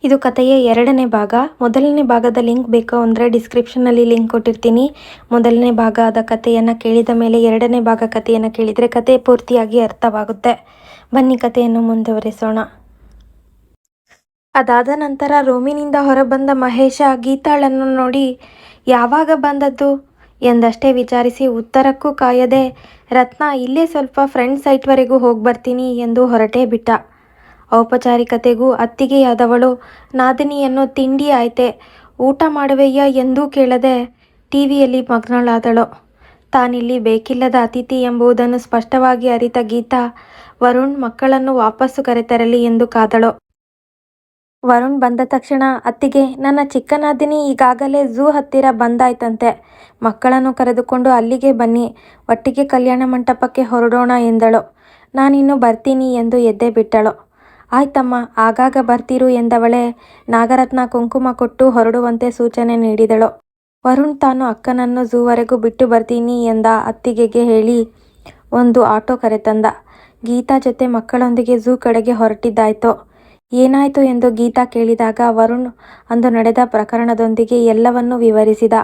ಇದು ಕಥೆಯ 2ನೇ ಭಾಗ. ಮೊದಲನೇ ಭಾಗದ ಲಿಂಕ್ ಬೇಕು ಅಂದರೆ ಡಿಸ್ಕ್ರಿಪ್ಷನಲ್ಲಿ ಲಿಂಕ್ ಕೊಟ್ಟಿರ್ತೀನಿ. ಮೊದಲನೇ ಭಾಗದ ಕಥೆಯನ್ನು ಕೇಳಿದ ಮೇಲೆ 2ನೇ ಭಾಗ ಕಥೆಯನ್ನು ಕೇಳಿದರೆ ಕಥೆ ಪೂರ್ತಿಯಾಗಿ ಅರ್ಥವಾಗುತ್ತೆ. ಬನ್ನಿ ಕಥೆಯನ್ನು ಮುಂದುವರಿಸೋಣ. ಅದಾದ ನಂತರ ರೂಮಿನಿಂದ ಹೊರಬಂದ ಮಹೇಶ ಗೀತಾಳನ್ನು ನೋಡಿ ಯಾವಾಗ ಬಂದದ್ದು ಎಂದಷ್ಟೇ ವಿಚಾರಿಸಿ ಉತ್ತರಕ್ಕೂ ಕಾಯದೆ ರತ್ನ ಇಲ್ಲೇ ಸ್ವಲ್ಪ ಫ್ರೆಂಡ್ ಸೈಟ್ವರೆಗೂ ಹೋಗ್ಬರ್ತೀನಿ ಎಂದು ಹೊರಟೇ ಬಿಟ್ಟ. ಔಪಚಾರಿಕತೆಗೂ ಅತ್ತಿಗೆಯಾದವಳು ನಾದಿನಿಯನ್ನು ತಿಂಡಿ ಆಯ್ತೆ ಊಟ ಮಾಡುವೆಯಾ ಎಂದೂ ಕೇಳದೆ ಟಿವಿಯಲ್ಲಿ ಮಗ್ನಳಾದಳು. ತಾನಿಲ್ಲಿ ಬೇಕಿಲ್ಲದ ಅತಿಥಿ ಎಂಬುದನ್ನು ಸ್ಪಷ್ಟವಾಗಿ ಅರಿತ ಗೀತಾ ವರುಣ್ ಮಕ್ಕಳನ್ನು ವಾಪಸ್ಸು ಕರೆತರಲಿ ಎಂದು ಕಾದಳು. ವರುಣ್ ಬಂದ ತಕ್ಷಣ ಅತ್ತಿಗೆ, ನನ್ನ ಚಿಕ್ಕ ನಾದಿನಿ ಈಗಾಗಲೇ ಝೂ ಹತ್ತಿರ ಬಂದಾಯ್ತಂತೆ, ಮಕ್ಕಳನ್ನು ಕರೆದುಕೊಂಡು ಅಲ್ಲಿಗೆ ಬನ್ನಿ, ಒಟ್ಟಿಗೆ ಕಲ್ಯಾಣ ಮಂಟಪಕ್ಕೆ ಹೊರಡೋಣ ಎಂದಳು. ನಾನಿನ್ನು ಬರ್ತೀನಿ ಎಂದು ಎದ್ದೇ ಬಿಟ್ಟಳು. ಆಯ್ತಮ್ಮ, ಆಗಾಗ ಬರ್ತಿರು ಎಂದವಳೆ ನಾಗರತ್ನ ಕುಂಕುಮ ಕೊಟ್ಟು ಹೊರಡುವಂತೆ ಸೂಚನೆ ನೀಡಿದಳು. ವರುಣ್ ತಾನು ಅಕ್ಕನನ್ನು ಝೂವರೆಗೂ ಬಿಟ್ಟು ಬರ್ತೀನಿ ಎಂದ ಅತ್ತಿಗೆಗೆ ಹೇಳಿ ಒಂದು ಆಟೋ ಕರೆತಂದ. ಗೀತಾ ಜೊತೆ ಮಕ್ಕಳೊಂದಿಗೆ ಝೂ ಕಡೆಗೆ ಹೊರಟಿದ್ದಾಯ್ತು. ಏನಾಯ್ತು ಎಂದು ಗೀತಾ ಕೇಳಿದಾಗ ವರುಣ್ ಅಂದು ನಡೆದ ಪ್ರಕರಣದೊಂದಿಗೆ ಎಲ್ಲವನ್ನೂ ವಿವರಿಸಿದ.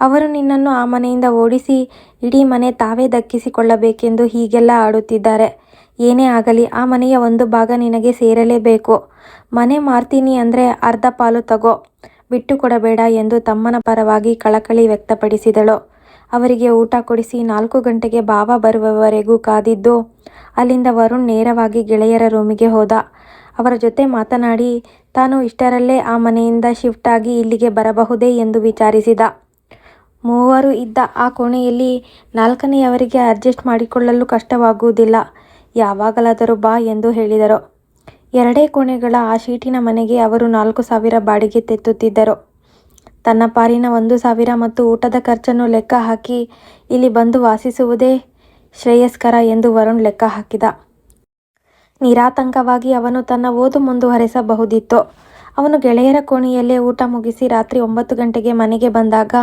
ಅವರು ನಿನ್ನನ್ನು ಆ ಮನೆಯಿಂದ ಓಡಿಸಿ ಇಡೀ ಮನೆ ತಾವೇ ದಕ್ಕಿಸಿಕೊಳ್ಳಬೇಕೆಂದು ಹೀಗೆಲ್ಲ ಆಡುತ್ತಿದ್ದಾರೆ. ಏನೇ ಆಗಲಿ ಆ ಮನೆಯ ಒಂದು ಭಾಗ ನಿನಗೆ ಸೇರಲೇಬೇಕು. ಮನೆ ಮಾರ್ತೀನಿ ಅಂದರೆ ಅರ್ಧ ಪಾಲು ತಗೋ, ಬಿಟ್ಟು ಕೊಡಬೇಡ ಎಂದು ತಮ್ಮನ ಪರವಾಗಿ ಕಳಕಳಿ ವ್ಯಕ್ತಪಡಿಸಿದಳು. ಅವರಿಗೆ ಊಟ ಕೊಡಿಸಿ 4 ಗಂಟೆಗೆ ಭಾವ ಬರುವವರೆಗೂ ಕಾದಿದ್ದು ಅಲ್ಲಿಂದ ವರುಣ್ ನೇರವಾಗಿ ಗೆಳೆಯರ ರೂಮಿಗೆ ಹೋದ. ಅವರ ಜೊತೆ ಮಾತನಾಡಿ ತಾನು ಇಷ್ಟರಲ್ಲೇ ಆ ಮನೆಯಿಂದ ಶಿಫ್ಟ್ ಆಗಿ ಇಲ್ಲಿಗೆ ಬರಬಹುದೇ ಎಂದು ವಿಚಾರಿಸಿದ. 3 ಇದ್ದ ಆ ಕೋಣೆಯಲ್ಲಿ 4ನೇಯವರಿಗೆ ಅಡ್ಜಸ್ಟ್ ಮಾಡಿಕೊಳ್ಳಲು ಕಷ್ಟವಾಗುವುದಿಲ್ಲ, ಯಾವಾಗಲಾದರೂ ಬಾ ಎಂದು ಹೇಳಿದರು. 2 ಕೋಣೆಗಳ ಆ ಶೀಟಿನ ಮನೆಗೆ ಅವರು 4,000 ಬಾಡಿಗೆ ತೆತ್ತುತ್ತಿದ್ದರು. ತನ್ನ ಪಾಲಿನ 1,000 ಮತ್ತು ಊಟದ ಖರ್ಚನ್ನು ಲೆಕ್ಕ ಹಾಕಿ ಇಲ್ಲಿ ಬಂದು ವಾಸಿಸುವುದೇ ಶ್ರೇಯಸ್ಕರ ಎಂದು ವರುಣ್ ಲೆಕ್ಕ ಹಾಕಿದ. ನಿರಾತಂಕವಾಗಿ ಅವನು ತನ್ನ ಓದು ಮುಂದುವರೆಸಬಹುದಿತ್ತು. ಅವನು ಗೆಳೆಯರ ಕೋಣೆಯಲ್ಲೇ ಊಟ ಮುಗಿಸಿ ರಾತ್ರಿ 9 ಗಂಟೆಗೆ ಮನೆಗೆ ಬಂದಾಗ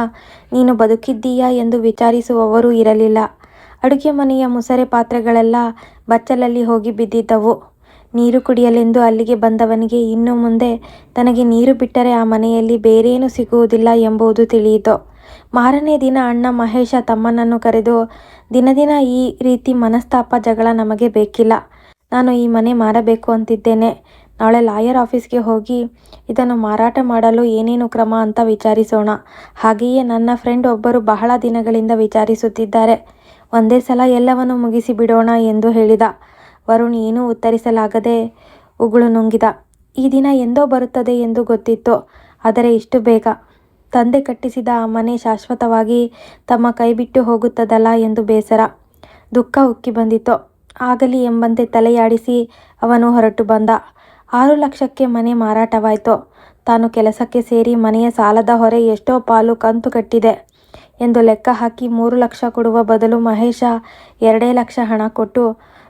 ನೀನು ಬದುಕಿದ್ದೀಯಾ ಎಂದು ವಿಚಾರಿಸುವವರೂ ಇರಲಿಲ್ಲ. ಅಡುಗೆ ಮನೆಯ ಮುಸರೆ ಪಾತ್ರೆಗಳೆಲ್ಲ ಬಚ್ಚಲಲ್ಲಿ ಹೋಗಿ ಬಿದ್ದಿದ್ದವು. ನೀರು ಕುಡಿಯಲೆಂದು ಅಲ್ಲಿಗೆ ಬಂದವನಿಗೆ ಇನ್ನು ಮುಂದೆ ತನಗೆ ನೀರು ಬಿಟ್ಟರೆ ಆ ಮನೆಯಲ್ಲಿ ಬೇರೇನೂ ಸಿಗುವುದಿಲ್ಲ ಎಂಬುದು ತಿಳಿಯಿತು. ಮಾರನೇ ದಿನ ಅಣ್ಣ ಮಹೇಶ ತಮ್ಮನನ್ನು ಕರೆದು, ದಿನ ಈ ರೀತಿ ಮನಸ್ತಾಪ ಜಗಳ ನಮಗೆ ಬೇಕಿಲ್ಲ. ನಾನು ಈ ಮನೆ ಮಾರಬೇಕು ಅಂತಿದ್ದೇನೆ. ನಾಳೆ ಲಾಯರ್ ಆಫೀಸ್ಗೆ ಹೋಗಿ ಇದನ್ನು ಮಾರಾಟ ಮಾಡಲು ಏನೇನು ಕ್ರಮ ಅಂತ ವಿಚಾರಿಸೋಣ. ಹಾಗೆಯೇ ನನ್ನ ಫ್ರೆಂಡ್ ಒಬ್ಬರು ಬಹಳ ದಿನಗಳಿಂದ ವಿಚಾರಿಸುತ್ತಿದ್ದಾರೆ. ಒಂದೇ ಸಲ ಎಲ್ಲವನ್ನು ಮುಗಿಸಿ ಬಿಡೋಣ ಎಂದು ಹೇಳಿದ. ವರುಣ್ ಏನೂ ಉತ್ತರಿಸಲಾಗದೆ ಉಗುಳು ನುಂಗಿದ. ಈ ದಿನ ಎಂದೋ ಬರುತ್ತದೆ ಎಂದು ಗೊತ್ತಿತ್ತು, ಆದರೆ ಇಷ್ಟು ಬೇಗ. ತಂದೆ ಕಟ್ಟಿಸಿದ ಆ ಮನೆ ಶಾಶ್ವತವಾಗಿ ತಮ್ಮ ಕೈಬಿಟ್ಟು ಹೋಗುತ್ತದಲ್ಲ ಎಂದು ಬೇಸರ, ದುಃಖ ಉಕ್ಕಿ ಬಂದಿತು. ಆಗಲಿ ಎಂಬಂತೆ ತಲೆಯಾಡಿಸಿ ಅವನು ಹೊರಟು ಬಂದ. 6 ಲಕ್ಷಕ್ಕೆ ಮನೆ ಮಾರಾಟವಾಯಿತು. ತಾನು ಕೆಲಸಕ್ಕೆ ಸೇರಿ ಮನೆಯ ಸಾಲದ ಹೊರೆ ಎಷ್ಟೋ ಪಾಲು ಕಂತು ಕಟ್ಟಿದೆ ಎಂದು ಲೆಕ್ಕ ಹಾಕಿ 3 ಲಕ್ಷ ಕೊಡುವ ಬದಲು ಮಹೇಶ 2 ಲಕ್ಷ ಹಣ ಕೊಟ್ಟು,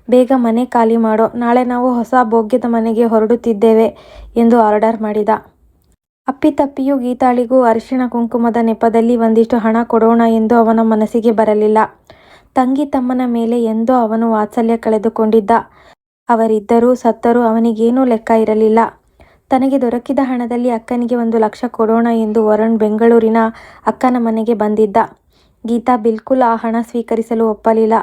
ಬೇಗ ಮನೆ ಖಾಲಿ ಮಾಡೋ, ನಾಳೆ ನಾವು ಹೊಸ ಭೋಗ್ಯದ ಮನೆಗೆ ಹೊರಡುತ್ತಿದ್ದೇವೆ ಎಂದು ಆರ್ಡರ್ ಮಾಡಿದ. ಅಪ್ಪಿತಪ್ಪಿಯೂ ಗೀತಾಳಿಗೂ ಅರಿಶಿಣ ಕುಂಕುಮದ ನೆಪದಲ್ಲಿ ಒಂದಿಷ್ಟು ಹಣ ಕೊಡೋಣ ಎಂದು ಅವನ ಮನಸ್ಸಿಗೆ ಬರಲಿಲ್ಲ. ತಂಗಿ ತಮ್ಮನ ಮೇಲೆ ಎಂದೋ ಅವನು ವಾತ್ಸಲ್ಯ ಕಳೆದುಕೊಂಡಿದ್ದ. ಅವರಿದ್ದರೂ ಸತ್ತರೂ ಅವನಿಗೇನೂ ಲೆಕ್ಕ ಇರಲಿಲ್ಲ. ತನಗೆ ದೊರಕಿದ ಹಣದಲ್ಲಿ ಅಕ್ಕನಿಗೆ 1 ಲಕ್ಷ ಕೊಡೋಣ ಎಂದು ವರುಣ್ ಬೆಂಗಳೂರಿನ ಅಕ್ಕನ ಮನೆಗೆ ಬಂದಿದ್ದ. ಗೀತಾ ಬಿಲ್ಕುಲ್ ಆ ಹಣ ಸ್ವೀಕರಿಸಲು ಒಪ್ಪಲಿಲ್ಲ.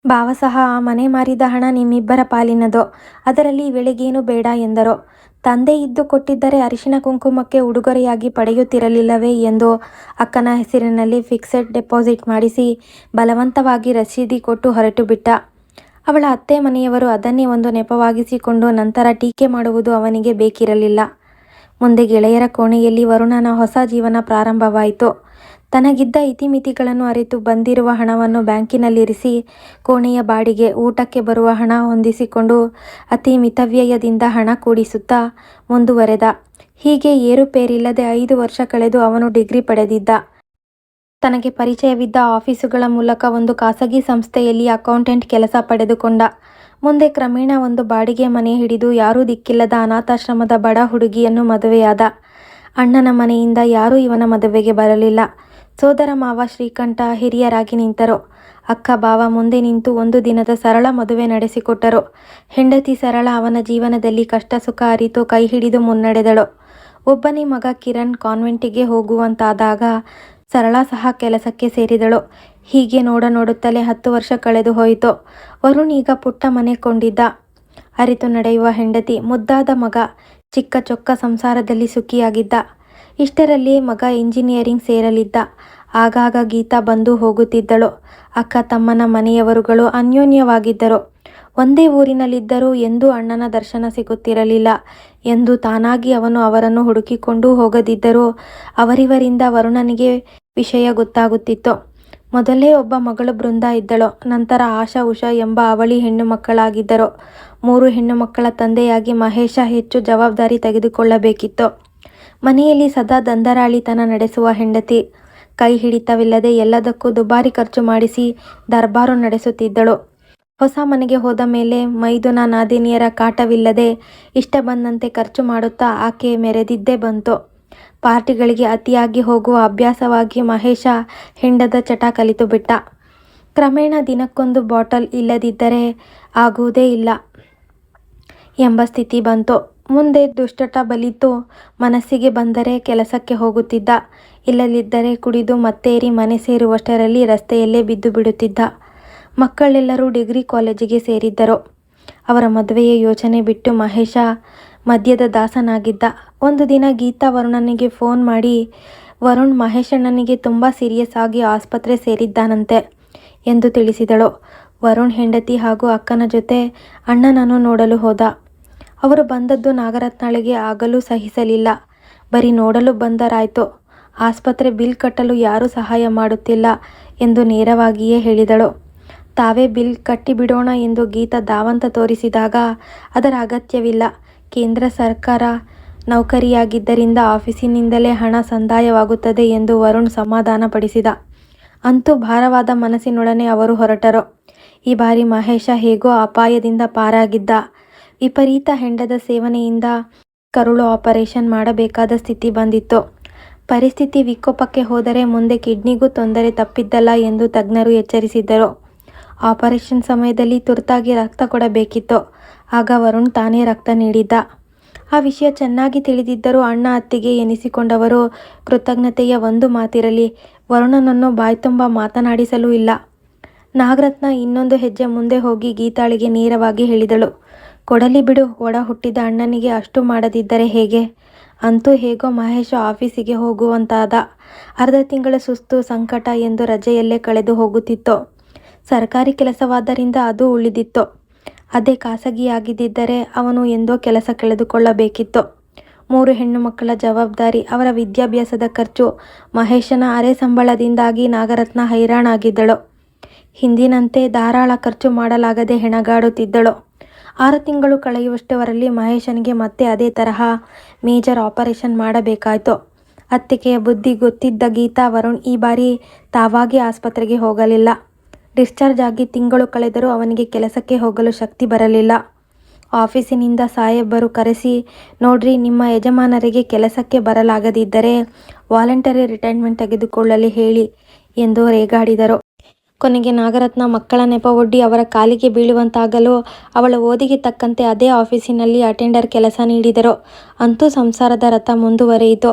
ಭಾವ ಸಹ ಆ ಮನೆ ಮಾರಿದ ಹಣ ನಿಮ್ಮಿಬ್ಬರ ಪಾಲಿನದು, ಅದರಲ್ಲಿ ಇವಳಿಗೇನು ಬೇಡ ಎಂದರು. ತಂದೆ ಇದ್ದು ಕೊಟ್ಟಿದ್ದರೆ ಅರಿಶಿಣ ಕುಂಕುಮಕ್ಕೆ ಉಡುಗೊರೆಯಾಗಿ ಪಡೆಯುತ್ತಿರಲಿಲ್ಲವೇ ಎಂದು ಅಕ್ಕನ ಹೆಸರಿನಲ್ಲಿ ಫಿಕ್ಸೆಡ್ ಡೆಪಾಸಿಟ್ ಮಾಡಿಸಿ ಬಲವಂತವಾಗಿ ರಸೀದಿ ಕೊಟ್ಟು ಹೊರಟು ಬಿಟ್ಟ. ಅವಳ ಅತ್ತೆ ಮನೆಯವರು ಅದನ್ನೇ ಒಂದು ನೆಪವಾಗಿಸಿಕೊಂಡು ನಂತರ ಟೀಕೆ ಮಾಡುವುದು ಅವನಿಗೆ ಬೇಕಿರಲಿಲ್ಲ. ಮುಂದೆ ಗೆಳೆಯರ ಕೋಣೆಯಲ್ಲಿ ವರುಣನ ಹೊಸ ಜೀವನ ಪ್ರಾರಂಭವಾಯಿತು. ತನಗಿದ್ದ ಇತಿಮಿತಿಗಳನ್ನು ಅರಿತು ಬಂದಿರುವ ಹಣವನ್ನು ಬ್ಯಾಂಕಿನಲ್ಲಿರಿಸಿ ಕೋಣೆಯ ಬಾಡಿಗೆ, ಊಟಕ್ಕೆ ಬರುವ ಹಣ ಹೊಂದಿಸಿಕೊಂಡು ಅತಿ ಮಿತವ್ಯಯದಿಂದ ಹಣ ಕೂಡಿಸುತ್ತಾ ಮುಂದುವರೆದ. ಹೀಗೆ ಏರುಪೇರಿಲ್ಲದೆ 5 ವರ್ಷ ಕಳೆದು ಅವನು ಡಿಗ್ರಿ ಪಡೆದಿದ್ದ. ತನಗೆ ಪರಿಚಯವಿದ್ದ ಆಫೀಸುಗಳ ಮೂಲಕ ಒಂದು ಖಾಸಗಿ ಸಂಸ್ಥೆಯಲ್ಲಿ ಅಕೌಂಟೆಂಟ್ ಕೆಲಸ ಪಡೆದುಕೊಂಡ. ಮುಂದೆ ಕ್ರಮೇಣ ಒಂದು ಬಾಡಿಗೆ ಮನೆ ಹಿಡಿದು ಯಾರೂ ದಿಕ್ಕಿಲ್ಲದ ಅನಾಥಾಶ್ರಮದ ಬಡ ಹುಡುಗಿಯನ್ನು ಮದುವೆಯಾದ. ಅಣ್ಣನ ಮನೆಯಿಂದ ಯಾರೂ ಇವನ ಮದುವೆಗೆ ಬರಲಿಲ್ಲ. ಸೋದರ ಮಾವ ಶ್ರೀಕಂಠ ಹಿರಿಯರಾಗಿ ನಿಂತರು. ಅಕ್ಕ ಭಾವ ಮುಂದೆ ನಿಂತು ಒಂದು ದಿನದ ಸರಳ ಮದುವೆ ನಡೆಸಿಕೊಟ್ಟರು. ಹೆಂಡತಿ ಸರಳ ಅವನ ಜೀವನದಲ್ಲಿ ಕಷ್ಟ ಸುಖ ಅರಿತು ಕೈ ಹಿಡಿದು ಮುನ್ನಡೆದಳು. ಒಬ್ಬನೇ ಮಗ ಕಿರಣ್ ಕಾನ್ವೆಂಟಿಗೆ ಹೋಗುವಂತಾದಾಗ ಸರಳ ಸಹ ಕೆಲಸಕ್ಕೆ ಸೇರಿದಳು. ಹೀಗೆ ನೋಡುತ್ತಲೇ 10 ವರ್ಷ ಕಳೆದು ಹೋಯಿತು. ವರುಣ್ ಈಗ ಪುಟ್ಟ ಮನೆ ಕೊಂಡಿದ್ದ. ಅರಿತು ನಡೆಯುವ ಹೆಂಡತಿ, ಮುದ್ದಾದ ಮಗ, ಚಿಕ್ಕ ಚೊಕ್ಕ ಸಂಸಾರದಲ್ಲಿ ಸುಖಿಯಾಗಿದ್ದ. ಇಷ್ಟರಲ್ಲಿ ಮಗ ಇಂಜಿನಿಯರಿಂಗ್ ಸೇರಲಿದ್ದ. ಆಗಾಗ ಗೀತಾ ಬಂದು ಹೋಗುತ್ತಿದ್ದಳು. ಅಕ್ಕ ತಮ್ಮನ ಮನೆಯವರುಗಳು ಅನ್ಯೋನ್ಯವಾಗಿದ್ದರು. ಒಂದೇ ಊರಿನಲ್ಲಿದ್ದರೂ ಎಂದೂ ಅಣ್ಣನ ದರ್ಶನ ಸಿಗುತ್ತಿರಲಿಲ್ಲ. ಎಂದು ತಾನಾಗಿ ಅವನು ಅವರನ್ನು ಹುಡುಕಿಕೊಂಡು ಹೋಗದಿದ್ದರೂ ಅವರಿವರಿಂದ ವರುಣನಿಗೆ ವಿಷಯ ಗೊತ್ತಾಗುತ್ತಿತ್ತು. ಮೊದಲೇ ಒಬ್ಬ ಮಗಳು ಬೃಂದಾ ಇದ್ದಳು. ನಂತರ ಆಶಾ, ಉಷಾ ಎಂಬ ಅವಳಿ ಹೆಣ್ಣು ಮಕ್ಕಳಾಗಿದ್ದರು. 3 ಹೆಣ್ಣು ಮಕ್ಕಳ ತಂದೆಯಾಗಿ ಮಹೇಶ ಹೆಚ್ಚು ಜವಾಬ್ದಾರಿ ತೆಗೆದುಕೊಳ್ಳಬೇಕಿತ್ತು. ಮನೆಯಲ್ಲಿ ಸದಾ ದಂದರಾಳಿತನ ನಡೆಸುವ ಹೆಂಡತಿ. ಕೈ ಹಿಡಿತವಿಲ್ಲದೆ ಎಲ್ಲದಕ್ಕೂ ದುಬಾರಿ ಖರ್ಚು ಮಾಡಿಸಿ ದರ್ಬಾರು ನಡೆಸುತ್ತಿದ್ದಳು. ಹೊಸ ಮನೆಗೆ ಹೋದ ಮೇಲೆ ಮೈದುನ ನಾದಿನಿಯರ ಕಾಟವಿಲ್ಲದೆ ಇಷ್ಟ ಬಂದಂತೆ ಖರ್ಚು ಮಾಡುತ್ತಾ ಆಕೆ ಮೆರೆದಿದ್ದೇ ಬಂತು. ಪಾರ್ಟಿಗಳಿಗೆ ಅತಿಯಾಗಿ ಹೋಗುವ ಅಭ್ಯಾಸವಾಗಿ ಮಹೇಶ ಹೆಂಡದ ಚಟ ಕಲಿತು ಬಿಟ್ಟ. ಕ್ರಮೇಣ ದಿನಕ್ಕೊಂದು ಬಾಟಲ್ ಇಲ್ಲದಿದ್ದರೆ ಆಗುವುದೇ ಇಲ್ಲ ಎಂಬ ಸ್ಥಿತಿ ಬಂತು. ಮುಂದೆ ದುಶ್ಚಟ ಬಲಿತು ಮನಸ್ಸಿಗೆ ಬಂದರೆ ಕೆಲಸಕ್ಕೆ ಹೋಗುತ್ತಿದ್ದ. ಇಲ್ಲದಿದ್ದರೆ ಕುಡಿದು ಮತ್ತೇರಿ ಮನೆ ಸೇರುವಷ್ಟರಲ್ಲಿ ರಸ್ತೆಯಲ್ಲೇ ಬಿದ್ದು ಬಿಡುತ್ತಿದ್ದ. ಮಕ್ಕಳೆಲ್ಲರೂ ಡಿಗ್ರಿ ಕಾಲೇಜಿಗೆ ಸೇರಿದ್ದರು. ಅವರ ಮದುವೆಯ ಯೋಚನೆ ಬಿಟ್ಟು ಮಹೇಶ ಮದ್ಯದ ದಾಸನಾಗಿದ್ದ. ಒಂದು ದಿನ ಗೀತಾ ವರುಣನಿಗೆ ಫೋನ್ ಮಾಡಿ, ವರುಣ್ ಮಹೇಶಣ್ಣನಿಗೆ ತುಂಬ ಸೀರಿಯಸ್ ಆಗಿ ಆಸ್ಪತ್ರೆ ಸೇರಿದ್ದಾನಂತೆ ಎಂದು ತಿಳಿಸಿದಳು. ವರುಣ್ ಹೆಂಡತಿ ಹಾಗೂ ಅಕ್ಕನ ಜೊತೆ ಅಣ್ಣನನ್ನು ನೋಡಲು ಹೋದ. ಅವರು ಬಂದದ್ದು ನಾಗರತ್ನಾಳಿಗೆ ಆಗಲೂ ಸಹಿಸಲಿಲ್ಲ. ಬರೀ ನೋಡಲು ಬಂದರಾಯ್ತು, ಆಸ್ಪತ್ರೆ ಬಿಲ್ ಕಟ್ಟಲು ಯಾರೂ ಸಹಾಯ ಮಾಡುತ್ತಿಲ್ಲ ಎಂದು ನೇರವಾಗಿಯೇ ಹೇಳಿದಳು. ತಾವೇ ಬಿಲ್ ಕಟ್ಟಿಬಿಡೋಣ ಎಂದು ಗೀತಾ ಧಾವಂತ ತೋರಿಸಿದಾಗ, ಅದರ ಅಗತ್ಯವಿಲ್ಲ, ಕೇಂದ್ರ ಸರ್ಕಾರ ನೌಕರಿಯಾಗಿದ್ದರಿಂದ ಆಫೀಸಿನಿಂದಲೇ ಹಣ ಸಂದಾಯವಾಗುತ್ತದೆ ಎಂದು ವರುಣ್ ಸಮಾಧಾನಪಡಿಸಿದ. ಅಂತೂ ಭಾರವಾದ ಮನಸ್ಸಿನೊಡನೆ ಅವರು ಹೊರಟರು. ಈ ಬಾರಿ ಮಹೇಶ ಹೇಗೋ ಅಪಾಯದಿಂದ ಪಾರಾಗಿದ್ದ. ವಿಪರೀತ ಹೆಂಡದ ಸೇವನೆಯಿಂದ ಕರುಳು ಆಪರೇಷನ್ ಮಾಡಬೇಕಾದ ಸ್ಥಿತಿ ಬಂದಿತ್ತು. ಪರಿಸ್ಥಿತಿ ವಿಕೋಪಕ್ಕೆ ಹೋದರೆ ಮುಂದೆ ಕಿಡ್ನಿಗೂ ತೊಂದರೆ ತಪ್ಪಿದ್ದಲ್ಲ ಎಂದು ತಜ್ಞರು ಎಚ್ಚರಿಸಿದ್ದರು. ಆಪರೇಷನ್ ಸಮಯದಲ್ಲಿ ತುರ್ತಾಗಿ ರಕ್ತ ಕೊಡಬೇಕಿತ್ತು. ಆಗ ವರುಣ್ ತಾನೇ ರಕ್ತ ನೀಡಿದ್ದ. ಆ ವಿಷಯ ಚೆನ್ನಾಗಿ ತಿಳಿದಿದ್ದರೂ ಅಣ್ಣ ಅತ್ತಿಗೆ ಎನಿಸಿಕೊಂಡವರು ಕೃತಜ್ಞತೆಯ ಒಂದು ಮಾತಿರಲಿ ವರುಣನನ್ನು ಬಾಯ್ತುಂಬ ಮಾತನಾಡಿಸಲೂ ಇಲ್ಲ. ನಾಗರತ್ನ ಇನ್ನೊಂದು ಹೆಜ್ಜೆ ಮುಂದೆ ಹೋಗಿ ಗೀತಾಳಿಗೆ ನೇರವಾಗಿ ಹೇಳಿದಳು, ಕೊಡಲಿ ಬಿಡು, ಒಡ ಹುಟ್ಟಿದ ಅಣ್ಣನಿಗೆ ಅಷ್ಟು ಮಾಡದಿದ್ದರೆ ಹೇಗೆ? ಅಂತೂ ಹೇಗೋ ಮಹೇಶ ಆಫೀಸಿಗೆ ಹೋಗುವಂತಾದ. ಅರ್ಧ ತಿಂಗಳ ಸುಸ್ತು ಸಂಕಟ ಎಂದು ರಜೆಯಲ್ಲೇ ಕಳೆದು ಹೋಗುತ್ತಿತ್ತು. ಸರ್ಕಾರಿ ಕೆಲಸವಾದ್ದರಿಂದ ಅದು ಉಳಿದಿತ್ತು. ಅದೇ ಖಾಸಗಿಯಾಗಿದ್ದರೆ ಅವನು ಎಂದೋ ಕೆಲಸ ಕಳೆದುಕೊಳ್ಳಬೇಕಿತ್ತು. 3 ಹೆಣ್ಣು ಮಕ್ಕಳ ಜವಾಬ್ದಾರಿ, ಅವರ ವಿದ್ಯಾಭ್ಯಾಸದ ಖರ್ಚು, ಮಹೇಶನ ಅರೆ ಸಂಬಳದಿಂದಾಗಿ ನಾಗರತ್ನ ಹೈರಾಣಾಗಿದ್ದಳು. ಹಿಂದಿನಂತೆ ಧಾರಾಳ ಖರ್ಚು ಮಾಡಲಾಗದೆ ಹೆಣಗಾಡುತ್ತಿದ್ದಳು. 6 ತಿಂಗಳು ಕಳೆಯುವಷ್ಟರಲ್ಲಿ ಮಹೇಶನಿಗೆ ಮತ್ತೆ ಅದೇ ತರಹ ಮೇಜರ್ ಆಪರೇಷನ್ ಮಾಡಬೇಕಾಯ್ತು. ಅತ್ತಿಗೆಯ ಬುದ್ಧಿ ಗೊತ್ತಿದ್ದ ಗೀತಾ ವರುಣ್ ಈ ಬಾರಿ ತಾವಾಗಿ ಆಸ್ಪತ್ರೆಗೆ ಹೋಗಲಿಲ್ಲ. ಡಿಸ್ಚಾರ್ಜ್ ಆಗಿ ತಿಂಗಳು ಕಳೆದರೂ ಅವನಿಗೆ ಕೆಲಸಕ್ಕೆ ಹೋಗಲು ಶಕ್ತಿ ಬರಲಿಲ್ಲ. ಆಫೀಸಿನಿಂದ ಸಾಹೇಬರು ಕರೆಸಿ, ನೋಡ್ರಿ, ನಿಮ್ಮ ಯಜಮಾನರಿಗೆ ಕೆಲಸಕ್ಕೆ ಬರಲಾಗದಿದ್ದರೆ ವಾಲಂಟರಿ ರಿಟೈರ್ಮೆಂಟ್ ತೆಗೆದುಕೊಳ್ಳಲಿ ಹೇಳಿ ಎಂದು ರೇಗಾಡಿದರು. ಕೊನೆಗೆ ನಾಗರತ್ನ ಮಕ್ಕಳ ನೆಪ ಒಡ್ಡಿ ಅವರ ಕಾಲಿಗೆ ಬೀಳುವಂತಾಗಲು ಅವಳ ಓದಿಗೆ ತಕ್ಕಂತೆ ಅದೇ ಆಫೀಸಿನಲ್ಲಿ ಅಟೆಂಡರ್ ಕೆಲಸ ನೀಡಿದರು. ಅಂತೂ ಸಂಸಾರದ ರಥ ಮುಂದುವರಿಯಿತು.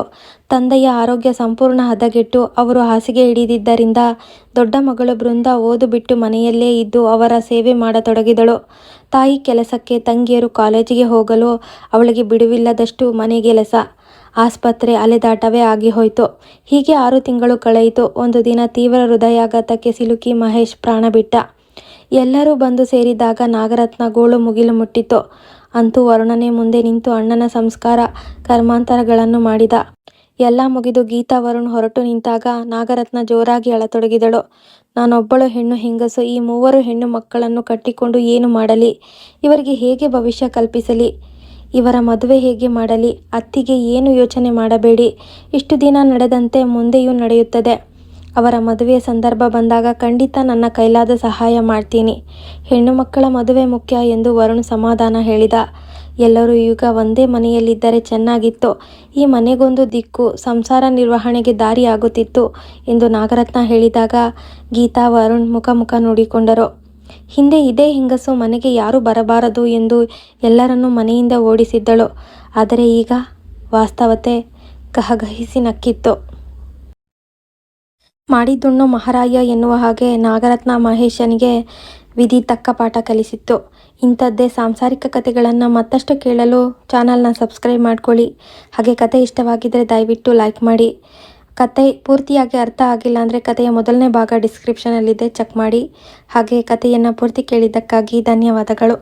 ತಂದೆಯ ಆರೋಗ್ಯ ಸಂಪೂರ್ಣ ಹದಗೆಟ್ಟು ಅವರು ಹಾಸಿಗೆ ಹಿಡಿದಿದ್ದರಿಂದ ದೊಡ್ಡ ಮಗಳು ಬೃಂದಾ ಓದು ಬಿಟ್ಟು ಮನೆಯಲ್ಲೇ ಇದ್ದು ಅವರ ಸೇವೆ ಮಾಡತೊಡಗಿದಳು. ತಾಯಿ ಕೆಲಸಕ್ಕೆ, ತಂಗಿಯರು ಕಾಲೇಜಿಗೆ ಹೋಗಲು ಅವಳಿಗೆ ಬಿಡುವಿಲ್ಲದಷ್ಟು ಮನೆಗೆಲಸ, ಆಸ್ಪತ್ರೆ ಅಲೆದಾಟವೇ ಆಗಿ ಹೋಯಿತು. ಹೀಗೆ 6 ತಿಂಗಳು ಕಳೆಯಿತು. ಒಂದು ದಿನ ತೀವ್ರ ಹೃದಯಾಘಾತಕ್ಕೆ ಸಿಲುಕಿ ಮಹೇಶ್ ಪ್ರಾಣ ಬಿಟ್ಟ. ಎಲ್ಲರೂ ಬಂದು ಸೇರಿದಾಗ ನಾಗರತ್ನ ಗೋಳು ಮುಗಿಲು ಮುಟ್ಟಿತು. ಅಂತೂ ವರುಣನೇ ಮುಂದೆ ನಿಂತು ಅಣ್ಣನ ಸಂಸ್ಕಾರ ಕರ್ಮಾಂತರಗಳನ್ನು ಮಾಡಿದ. ಎಲ್ಲ ಮುಗಿದು ಗೀತಾ ವರುಣ್ ಹೊರಟು ನಿಂತಾಗ ನಾಗರತ್ನ ಜೋರಾಗಿ ಅಳತೊಡಗಿದಳು. ನಾನೊಬ್ಬಳು ಹೆಣ್ಣು ಹೆಂಗಸು ಈ 3 ಹೆಣ್ಣು ಮಕ್ಕಳನ್ನು ಕಟ್ಟಿಕೊಂಡು ಏನು ಮಾಡಲಿ? ಇವರಿಗೆ ಹೇಗೆ ಭವಿಷ್ಯ ಕಲ್ಪಿಸಲಿ? ಇವರ ಮದುವೆ ಹೇಗೆ ಮಾಡಲಿ? ಅತ್ತಿಗೆ ಏನು ಯೋಚನೆ ಮಾಡಬೇಡಿ, ಇಷ್ಟು ದಿನ ನಡೆದಂತೆ ಮುಂದೆಯೂ ನಡೆಯುತ್ತದೆ. ಅವರ ಮದುವೆಯ ಸಂದರ್ಭ ಬಂದಾಗ ಖಂಡಿತ ನನ್ನ ಕೈಲಾದ ಸಹಾಯ ಮಾಡ್ತೀನಿ. ಹೆಣ್ಣು ಮಕ್ಕಳ ಮದುವೆ ಮುಖ್ಯ ಎಂದು ವರುಣ್ ಸಮಾಧಾನ ಹೇಳಿದ. ಎಲ್ಲರೂ ಈಗ ಒಂದೇ ಮನೆಯಲ್ಲಿದ್ದರೆ ಚೆನ್ನಾಗಿತ್ತು. ಈ ಮನೆಗೊಂದು ದಿಕ್ಕು, ಸಂಸಾರ ನಿರ್ವಹಣೆಗೆ ದಾರಿ ಆಗುತ್ತಿತ್ತು ಎಂದು ನಾಗರತ್ನ ಹೇಳಿದಾಗ ಗೀತಾ, ವರುಣ್ ಮುಖ ನೋಡಿಕೊಂಡರು. ಹಿಂದೆ ಇದೇ ಹೆಂಗಸು ಮನೆಗೆ ಯಾರೂ ಬರಬಾರದು ಎಂದು ಎಲ್ಲರನ್ನೂ ಮನೆಯಿಂದ ಓಡಿಸಿದ್ದಳು. ಆದರೆ ಈಗ ವಾಸ್ತವತೆ ಗಹಗಹಿಸಿ ನಕ್ಕಿತ್ತು. ಮಾಡಿದ್ದುಣ್ಣೋ ಮಹಾರಾಯ ಎನ್ನುವ ಹಾಗೆ ನಾಗರತ್ನ ಮಹೇಶನಿಗೆ ವಿಧಿ ತಕ್ಕ ಪಾಠ ಕಲಿಸಿತ್ತು. ಇಂಥದ್ದೇ ಸಾಂಸಾರಿಕ ಕಥೆಗಳನ್ನು ಮತ್ತಷ್ಟು ಕೇಳಲು ಚಾನಲ್ನ ಸಬ್ಸ್ಕ್ರೈಬ್ ಮಾಡ್ಕೊಳ್ಳಿ. ಹಾಗೆ ಕತೆ ಇಷ್ಟವಾಗಿದ್ದರೆ ದಯವಿಟ್ಟು ಲೈಕ್ ಮಾಡಿ. ಕತೆ ಪೂರ್ತಿಯಾಗಿ ಅರ್ಥ ಆಗಿಲ್ಲ ಅಂದರೆ ಕತೆಯ ಮೊದಲನೇ ಭಾಗ ಡಿಸ್ಕ್ರಿಪ್ಷನಲ್ಲಿದೆ, ಚೆಕ್ ಮಾಡಿ. ಹಾಗೆ ಕತೆಯನ್ನು ಪೂರ್ತಿ ಕೇಳಿದ್ದಕ್ಕಾಗಿ ಧನ್ಯವಾದಗಳು.